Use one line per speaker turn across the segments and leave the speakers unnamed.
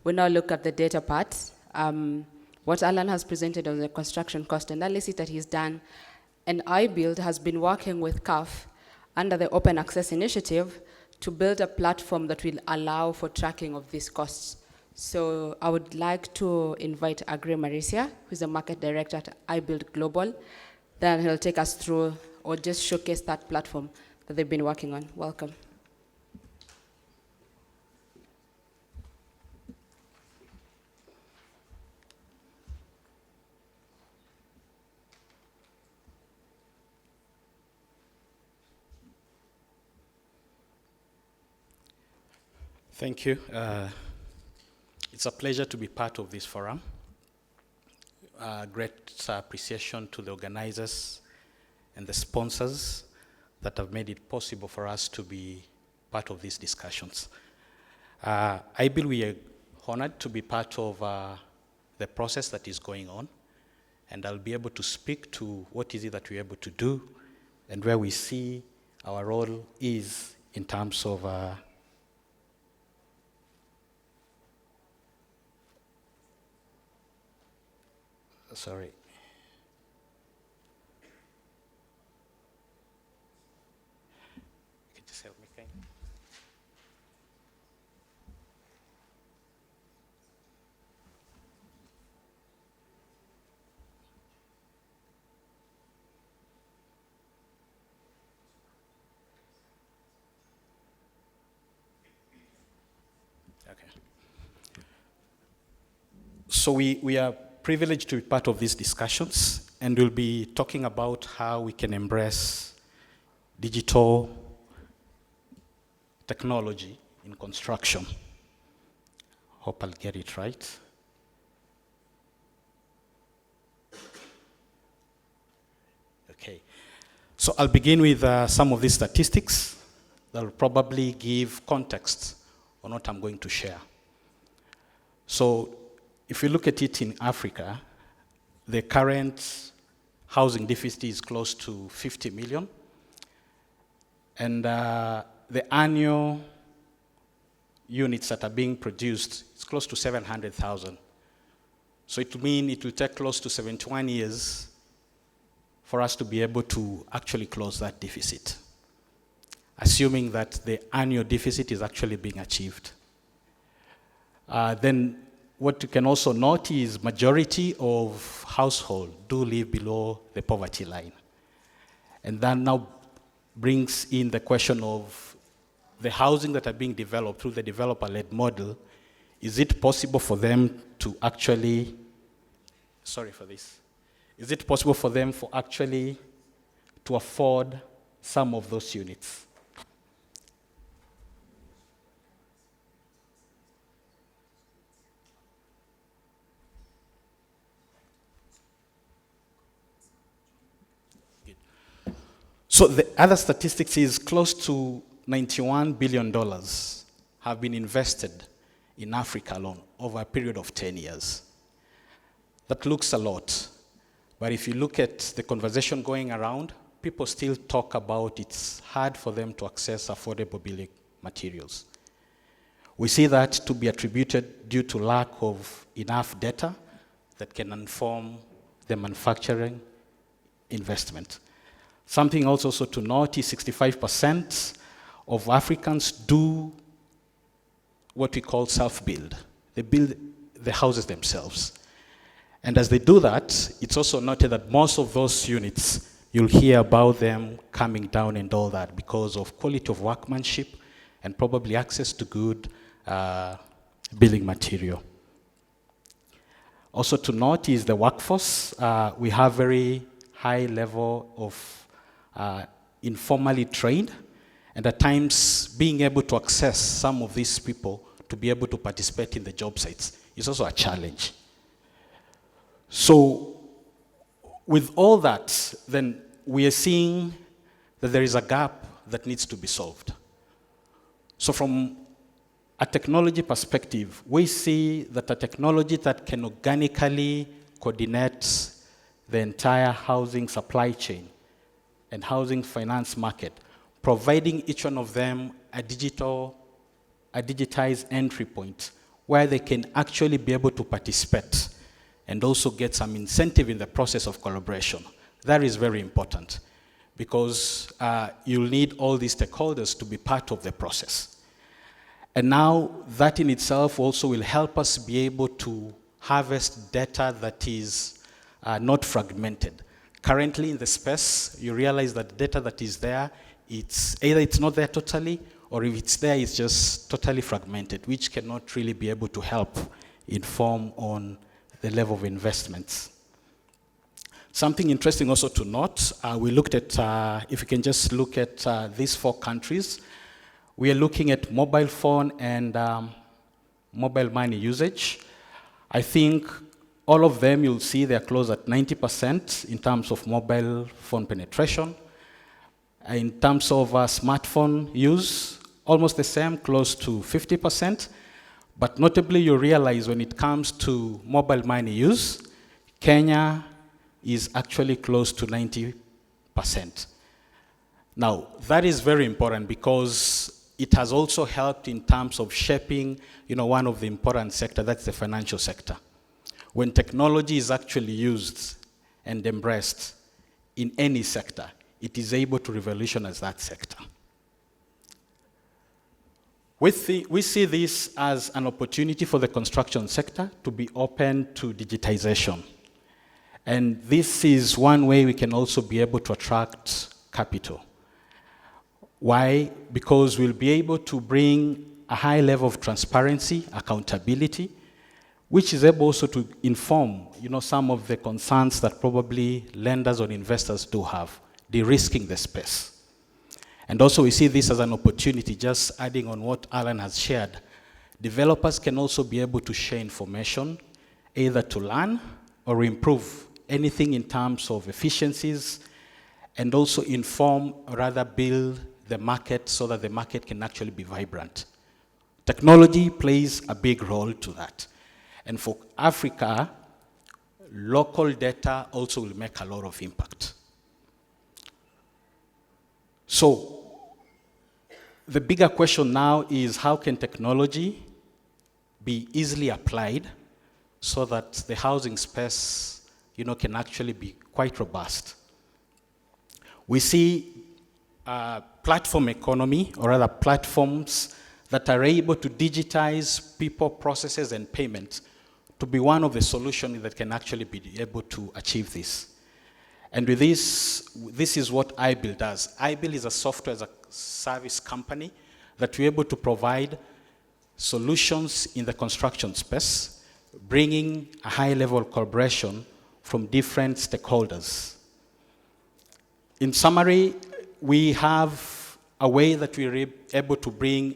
we now look at the data part. What Alan has presented on the construction cost analysis that he's done, and iBUILD has been working with CAF under the Open Access Initiative to build a platform that will allow for tracking of these costs. So I would like to invite Agri Marisia, who's the market director at iBUILD Global. Then he'll take us through or just showcase that platform that they've been working on. Welcome.
Thank you. It's a pleasure to be part of this forum. Great appreciation to the organizers and the sponsors that have made it possible for us to be part of these discussions. I believe we are honored to be part of the process that is going on, and I'll be able to speak to what is it that we're able to do and where we see our role is in terms of sorry. Could you just help me, Kane? Okay. So we are privileged to be part of these discussions, and we'll be talking about how we can embrace digital technology in construction. Hope I'll get it right. Okay, so I'll begin with some of these statistics that will probably give context on what I'm going to share. So if you look at it in Africa, the current housing deficit is close to 50 million. And the annual units that are being produced is close to 700,000. So it will mean it will take close to 71 years for us to be able to actually close that deficit, assuming that the annual deficit is actually being achieved. Then what you can also note is majority of households do live below the poverty line. And that now brings in the question of the housing that are being developed through the developer-led model. Is it possible for them to actually, is it possible for them to afford some of those units? So the other statistics is close to $91 billion have been invested in Africa alone over a period of 10 years. That looks a lot, but if you look at the conversation going around, people still talk about it's hard for them to access affordable building materials. We see that to be attributed due to lack of enough data that can inform the manufacturing investment. Something also to note is 65% of Africans do what we call self-build. They build the houses themselves. And as they do that, it's also noted that most of those units, you'll hear about them coming down and all that because of quality of workmanship and probably access to good building material. Also to note is the workforce. We have very high level of informally trained, and at times being able to access some of these people to be able to participate in the job sites is also a challenge. So with all that, then we are seeing that there is a gap that needs to be solved. So from a technology perspective, we see that a technology that can organically coordinate the entire housing supply chain and housing finance market, providing each one of them a digitized entry point where they can actually be able to participate and also get some incentive in the process of collaboration. That is very important because you'll need all these stakeholders to be part of the process. And now that in itself also will help us be able to harvest data that is not fragmented. Currently in the space, you realize that the data that is there, either it's not there totally, or if it's there, it's just totally fragmented, which cannot really be able to help inform on the level of investments. Something interesting also to note, we looked at, if you can just look at these 4 countries, we are looking at mobile phone and mobile money usage. I think all of them, you'll see they're close at 90% in terms of mobile phone penetration. In terms of smartphone use, almost the same, close to 50%. But notably, you realize when it comes to mobile money use, Kenya is actually close to 90%. Now, that is very important because it has also helped in terms of shaping, one of the important sector, that's the financial sector. When technology is actually used and embraced in any sector, it is able to revolutionize that sector. We see this as an opportunity for the construction sector to be open to digitization. And this is one way we can also be able to attract capital. Why? Because we'll be able to bring a high level of transparency, accountability, which is able also to inform, some of the concerns that probably lenders or investors do have, de-risking the space. And also we see this as an opportunity, just adding on what Alan has shared. Developers can also be able to share information, either to learn or improve anything in terms of efficiencies, and also inform, or rather build the market so that the market can actually be vibrant. Technology plays a big role to that. And for Africa, local data also will make a lot of impact. So, the bigger question now is how can technology be easily applied so that the housing space, can actually be quite robust. We see platform economy, or rather platforms that are able to digitize people, processes, and payments to be one of the solutions that can actually be able to achieve this. And with this is what iBUILD does. iBUILD is a software as a service company that we're able to provide solutions in the construction space, bringing a high level of collaboration from different stakeholders. In summary, we have a way that we're able to bring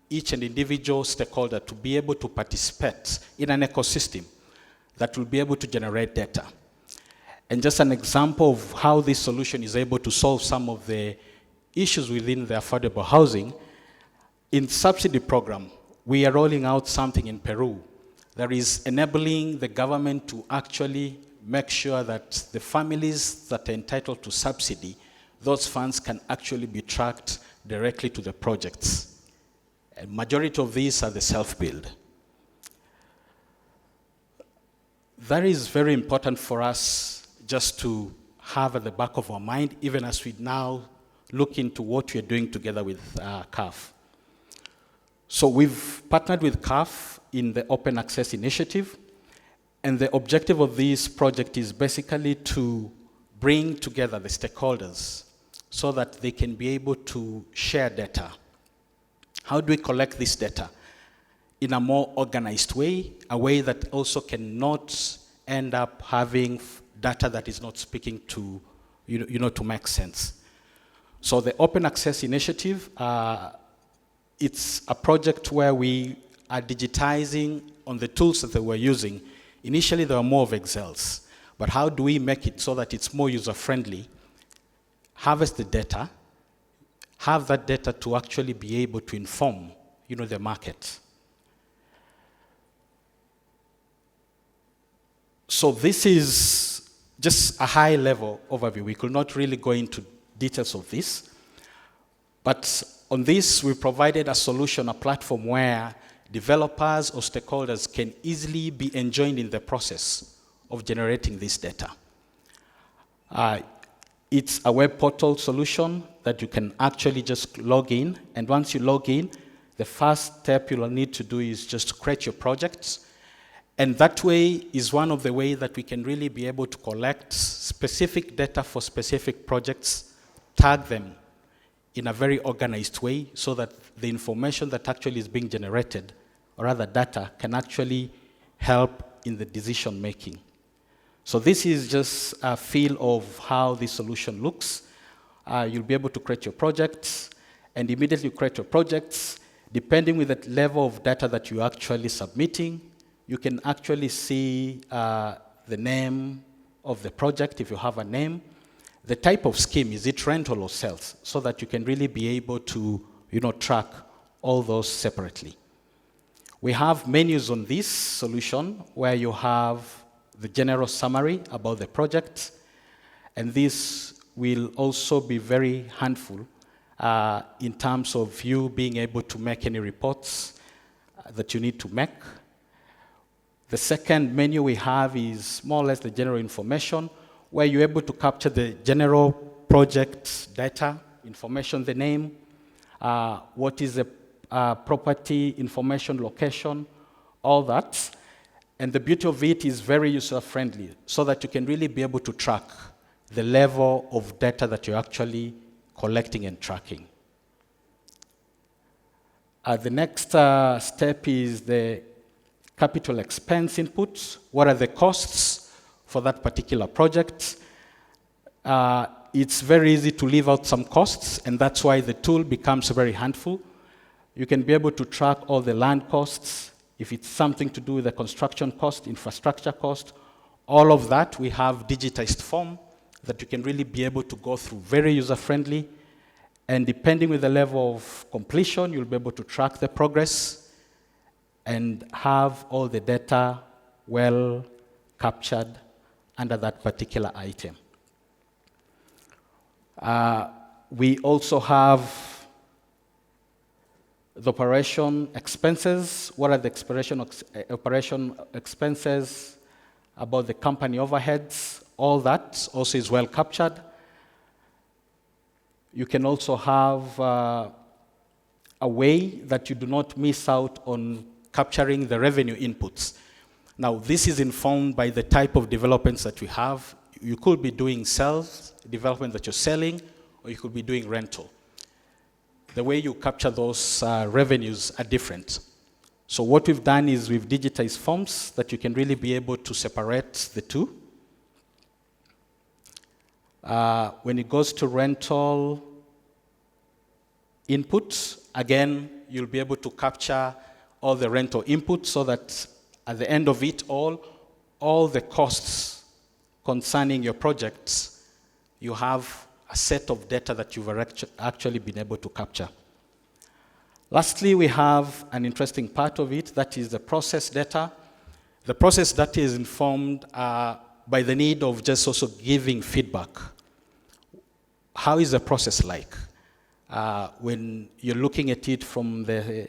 each and individual stakeholder to be able to participate in an ecosystem that will be able to generate data. And just an example of how this solution is able to solve some of the issues within the affordable housing, in subsidy program, we are rolling out something in Peru that is enabling the government to actually make sure that the families that are entitled to subsidy, those funds can actually be tracked directly to the projects. A majority of these are the self-build. That is very important for us just to have at the back of our mind, even as we now look into what we're doing together with CAF. So we've partnered with CAF in the Open Access Initiative, and the objective of this project is basically to bring together the stakeholders so that they can be able to share data. How do we collect this data? In a more organized way, a way that also cannot end up having data that is not speaking to, to make sense. So the Open Access Initiative, it's a project where we are digitizing on the tools that they were using. Initially, there were more of Excels, but how do we make it so that it's more user-friendly, harvest the data, have that data to actually be able to inform, the market. So this is just a high-level overview. We could not really go into details of this, but on this, we provided a solution, a platform where developers or stakeholders can easily be enjoined in the process of generating this data. It's a web portal solution that you can actually just log in, and once you log in, the first step you'll need to do is just create your projects, and that way is one of the ways that we can really be able to collect specific data for specific projects, tag them in a very organized way so that the information that actually is being generated, or rather data, can actually help in the decision making. So this is just a feel of how this solution looks. You'll be able to create your projects, and immediately you create your projects, depending with the level of data that you're actually submitting, you can actually see the name of the project, if you have a name, the type of scheme, is it rental or sales, so that you can really be able to track all those separately. We have menus on this solution where you have the general summary about the project, and this will also be very handful in terms of you being able to make any reports that you need to make. The second menu we have is more or less the general information, where you're able to capture the general project data, information, the name, what is the property information, location, all that. And the beauty of it is very user-friendly, so that you can really be able to track the level of data that you're actually collecting and tracking. The next step is the capital expense inputs. What are the costs for that particular project? It's very easy to leave out some costs, and that's why the tool becomes very handful. You can be able to track all the land costs. If it's something to do with the construction cost, infrastructure cost, all of that, we have digitized form that you can really be able to go through, very user-friendly. And depending with the level of completion, you'll be able to track the progress and have all the data well captured under that particular item. We also have the operation expenses. What are the operation expenses about the company overheads? All that also is well captured. You can also have a way that you do not miss out on capturing the revenue inputs. Now, this is informed by the type of developments that we have. You could be doing sales, development that you're selling, or you could be doing rental. The way you capture those revenues are different. So what we've done is we've digitized forms that you can really be able to separate the two. When it goes to rental inputs, again, you'll be able to capture all the rental inputs so that at the end of it all the costs concerning your projects, you have a set of data that you've actually been able to capture. Lastly, we have an interesting part of it, that is the process data. The process data is informed by the need of just also giving feedback. How is the process like? When you're looking at it from the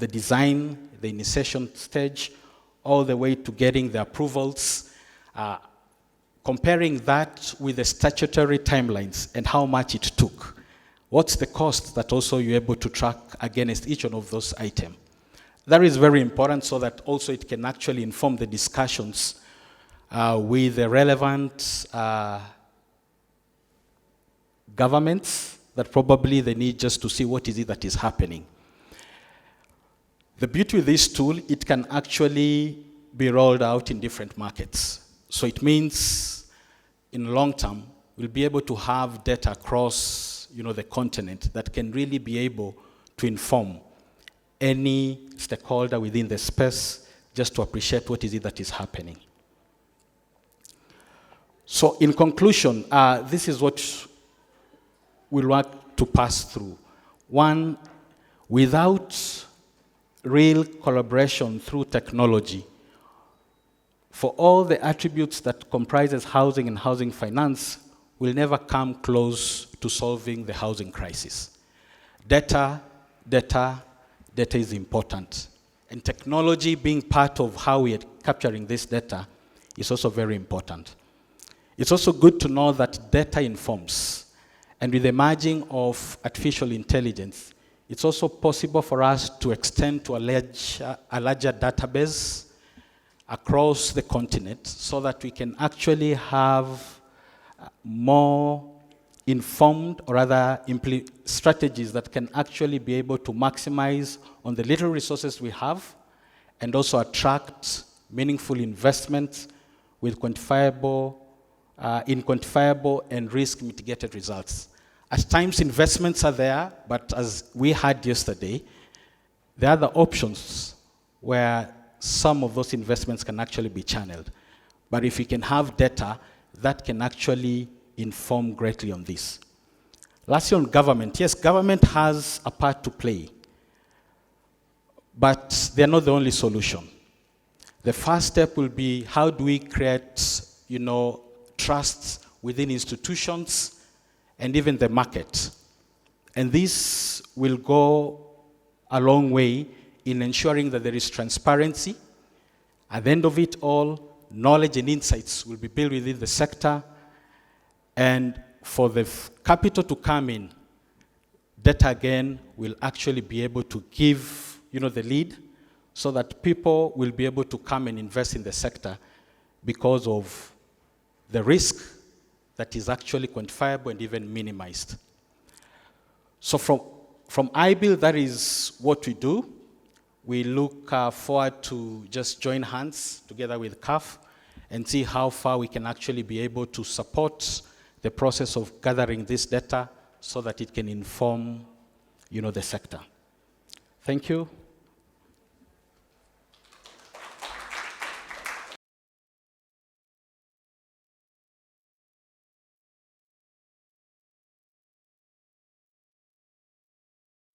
design, the initiation stage, all the way to getting the approvals, comparing that with the statutory timelines and how much it took. What's the cost that also you're able to track against each one of those items? That is very important so that also it can actually inform the discussions with the relevant governments that probably they need just to see what is it that is happening. The beauty with this tool, it can actually be rolled out in different markets. So it means in long term, we'll be able to have data across the continent that can really be able to inform any stakeholder within the space just to appreciate what is it that is happening. So in conclusion, this is what we'll want to pass through. One, without real collaboration through technology, for all the attributes that comprises housing and housing finance, will never come close to solving the housing crisis. Data is important. And technology being part of how we are capturing this data is also very important. It's also good to know that data informs. And with the merging of artificial intelligence, it's also possible for us to extend to a larger database across the continent so that we can actually have more informed, or rather strategies that can actually be able to maximize on the little resources we have and also attract meaningful investments with quantifiable and risk mitigated results. At times investments are there, but as we had yesterday, there are other options where some of those investments can actually be channeled. But if we can have data, that can actually inform greatly on this. Lastly, on government. Yes, government has a part to play, but they're not the only solution. The first step will be, how do we create, trusts within institutions and even the market? And this will go a long way in ensuring that there is transparency. At the end of it all, knowledge and insights will be built within the sector. And for the capital to come in, data again will actually be able to give, the lead, so that people will be able to come and invest in the sector because of the risk that is actually quantifiable and even minimized. So from iBuild, that is what we do. We look forward to just join hands together with CAF and see how far we can actually be able to support the process of gathering this data so that it can inform, the sector. Thank you.